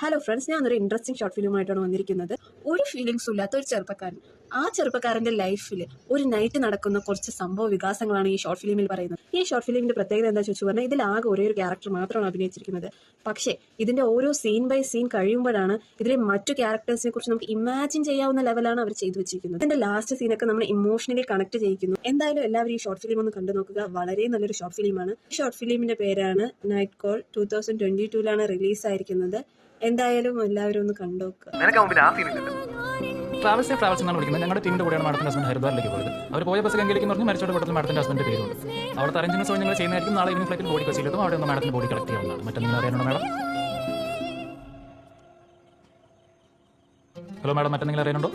Hello friends, ഞാൻ ഒരു interesting short ഫിലിമായിട്ടാണ് വന്നിരിക്കുന്നത്. ഒരു ഫീലിങ്സും ഇല്ലാത്ത ഒരു ചെറുപ്പക്കാരൻ, ആ ചെറുപ്പക്കാരന്റെ ലൈഫിൽ ഒരു നൈറ്റ് നടക്കുന്ന കുറച്ച് സംഭവ വികാസങ്ങളാണ് ഈ ഷോർട്ട് ഫിലിമിൽ പറയുന്നത്. ഈ ഷോർട്ട് ഫിലിമിന്റെ പ്രത്യേകത എന്താ ചോദിച്ചു പറഞ്ഞാൽ, ഇതിലാകെ ഒരേ ഒരു ക്യാരക്ടർ മാത്രമാണ് അഭിനയിച്ചിരിക്കുന്നത്. പക്ഷേ ഇതിന്റെ ഓരോ സീൻ ബൈ സീൻ കഴിയുമ്പോഴാണ് ഇതിലെ മറ്റു ക്യാരക്ടേഴ്സിനെ കുറിച്ച് നമുക്ക് ഇമാജിൻ ചെയ്യാവുന്ന ലെവലാണ് അവർ ചെയ്തു വെച്ചിരിക്കുന്നത്. ഇതിന്റെ ലാസ്റ്റ് സീനൊക്കെ നമ്മൾ ഇമോഷണലി കണക്ട് ചെയ്യിക്കുന്നു. എന്തായാലും എല്ലാവരും ഈ ഷോർട്ട് ഫിലിം ഒന്ന് കണ്ടു നോക്കുക. വളരെ നല്ലൊരു ഷോർട്ട് ഫിലിമാണ്. ഈ ഷോർട്ട് ഫിലിമിന്റെ പേരാണ് നൈറ്റ് കോൾ. 2022 റിലീസ് ആയിരിക്കുന്നത്. എന്തായാലും എല്ലാവരും ഒന്ന് കണ്ടോക്കുക. ട്രാവൽസ് എന്നാണ് വിളിക്കുന്നത്. ഞങ്ങളുടെ ടീമിന്റെ കൂടെയാണ് മാഡത്തിന്റെ ഹസ്ബൻഡ് ഹരിദ്വാറിലേക്ക് പോയത്. അവർ പോയ ബസ് ഗംഗയിലേക്ക് പറഞ്ഞ് മരിച്ചോടെ പെട്ടെന്ന് മാഡത്തിന്റെ ഹസ്ബൻഡ് പേരുണ്ട്. അവിടുത്തെ അറേഞ്ച്മെന്റ്സ് ഞങ്ങൾ ചെയ്യുന്നതായിരിക്കും. നാളെ ഈവനിംഗ് ഫ്ലൈറ്റിൽ ബോഡി കൊച്ചിയിലെത്തും. അവിടെ ഒന്ന് മാഡത്തിന്റെ ബോഡി കളക്ട് ചെയ്യാവുന്നതാണ്. മറ്റെന്തെങ്കിലും അറിയാനുണ്ടോ മാഡം? ഹലോ മാഡം, മറ്റെന്തെങ്കിലും അറിയാനുണ്ടോ?